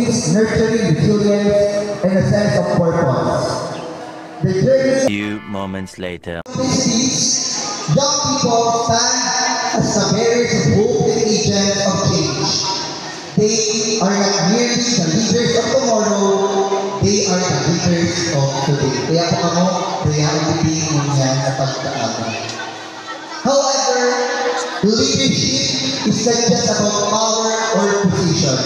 means nurturing resilience and a sense of purpose. The journey Few moments later. these young people stand as the bearers of hope and agents of change. They are not merely the leaders of tomorrow, they are the leaders of today. Kaya po kamo, reality mo yan na pagkaaga. However, leadership is not just about power or position.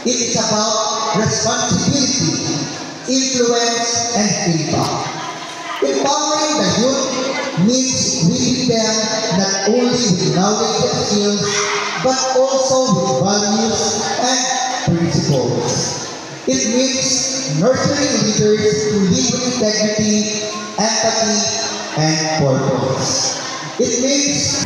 It is about responsibility, influence, and impact. Empowering the youth means equipping them not only with knowledge and skills, but also with values and principles. It means nurturing leaders who live with integrity, empathy, and purpose. It means